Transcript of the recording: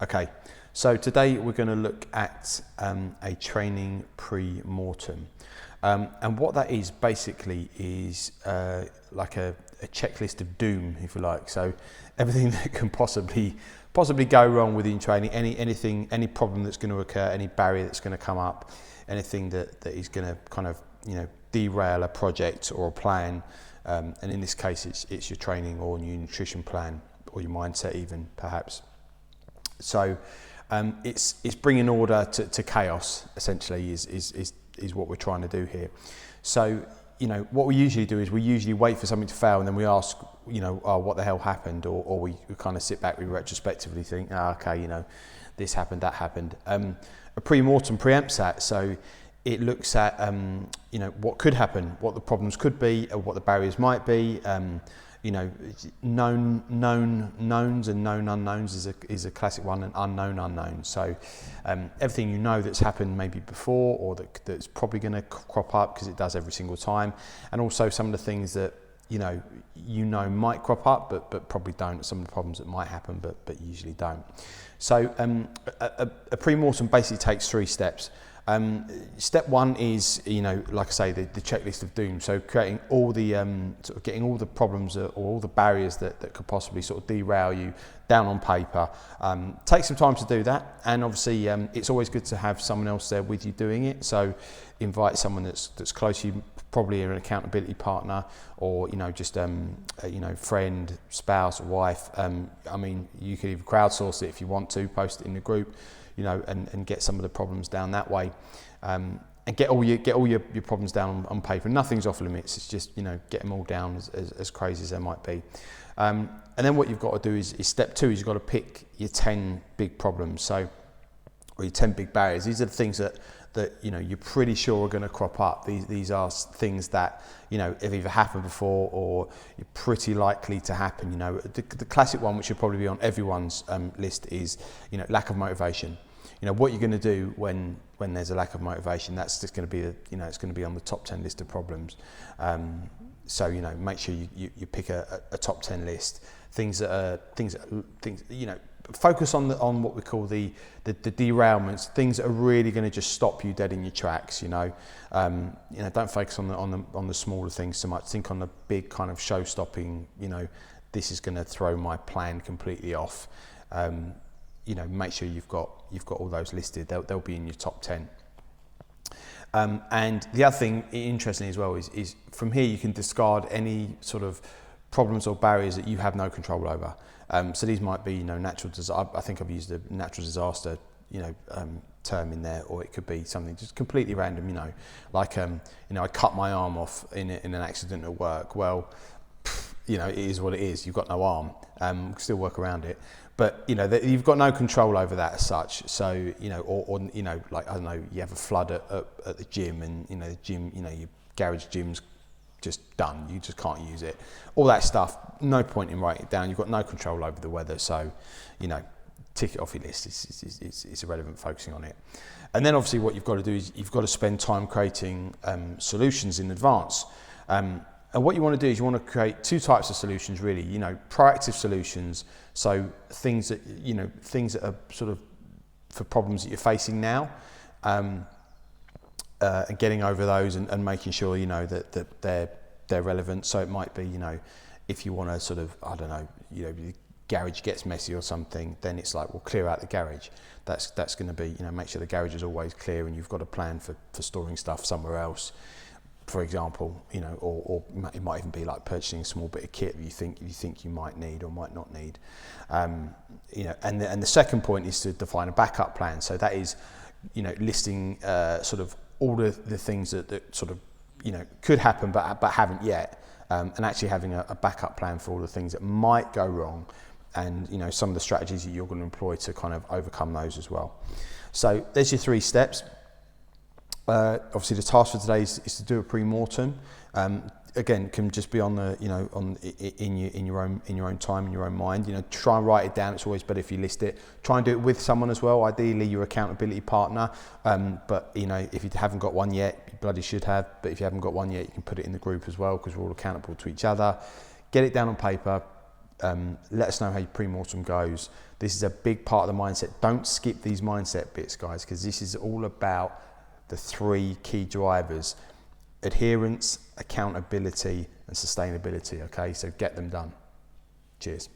Okay, so today we're going to look at a training pre-mortem. And what that is basically is like a checklist of doom, if you like. So everything that can possibly go wrong within training, any problem that's going to occur, any barrier that's going to come up, anything that is going to kind of derail a project or a plan. And in this case, it's your training or your nutrition plan or your mindset even perhaps. So it's bringing order to chaos, essentially, is what we're trying to do here. So, what we usually do is we usually wait for something to fail and then we ask, oh, what the hell happened? Or we kind of sit back, we retrospectively think, okay, this happened, that happened. A pre-mortem preempts that. So it looks at, what could happen, what the problems could be, or what the barriers might be. Known knowns and known unknowns is a classic one, and unknown unknowns. So everything that's happened maybe before, or that's probably going to crop up, because it does every single time, and also some of the things that might crop up but probably don't. Some of the problems that might happen but usually don't. So a pre-mortem basically takes 3 steps. Step 1 is, like I say, the checklist of doom. So creating all the, sort of getting all the problems or all the barriers that could possibly sort of derail you down on paper. Take some time to do that. And obviously it's always good to have someone else there with you doing it. So invite someone that's close to you, probably an accountability partner, or, just, friend, spouse, wife. You could even crowdsource it if you want to, post it in the group. And get some of the problems down that way, and get all your problems down on paper. Nothing's off limits. It's just get them all down as crazy as they might be. And then what you've got to do is step 2 is you've got to pick your 10 big problems. Or your 10 big barriers. These are the things that you're pretty sure are going to crop up. These are things that have either happened before or you're pretty likely to happen. The classic one, which should probably be on everyone's list, is lack of motivation. What you're going to do when there's a lack of motivation. That's just going to be it's going to be on the top 10 list of problems. So make sure you pick a top 10 list. Things focus on what we call the derailments, things that are really going to just stop you dead in your tracks. Don't focus on the smaller things so much. Think on the big kind of show-stopping. This is going to throw my plan completely off. Make sure you've got all those listed. They'll be in your top 10. And the other thing, interestingly as well, is from here you can discard any sort of problems or barriers that you have no control over. So these might be, natural disaster. I think I've used a natural disaster, term in there, or it could be something just completely random. Like I cut my arm off in an accident at work. Well, it is what it is. You've got no arm. Still work around it. But you've got no control over that as such. So or like, I don't know, you have a flood at the gym, and the gym, your garage gym's just done. You just can't use it. All that stuff. No point in writing it down. You've got no control over the weather. So tick it off your list. It's irrelevant focusing on it. And then obviously what you've got to do is you've got to spend time creating solutions in advance. And what you want to do is you want to create 2 types of solutions, really. Proactive solutions, so things that are sort of for problems that you're facing now, and getting over those and making sure that they're relevant. So it might be if you want to sort of, I don't know, the garage gets messy or something, then it's like, well, clear out the garage. That's going to be make sure the garage is always clear, and you've got a plan for storing stuff somewhere else. For example, or it might even be like purchasing a small bit of kit that you think you might need or might not need. And the second point is to define a backup plan. So that is, listing sort of all the things that sort of could happen but haven't yet, and actually having a backup plan for all the things that might go wrong, and some of the strategies that you're going to employ to kind of overcome those as well. So there's your 3 steps. Obviously, the task for today is to do a pre-mortem. Again, can just be on the in your own time, in your own mind. Try and write it down. It's always better if you list it. Try and do it with someone as well. Ideally, your accountability partner. But if you haven't got one yet, you bloody should have. But if you haven't got one yet, you can put it in the group as well, because we're all accountable to each other. Get it down on paper. Let us know how your pre-mortem goes. This is a big part of the mindset. Don't skip these mindset bits, guys, because this is all about the 3 key drivers: adherence, accountability, and sustainability. Okay, so get them done. Cheers.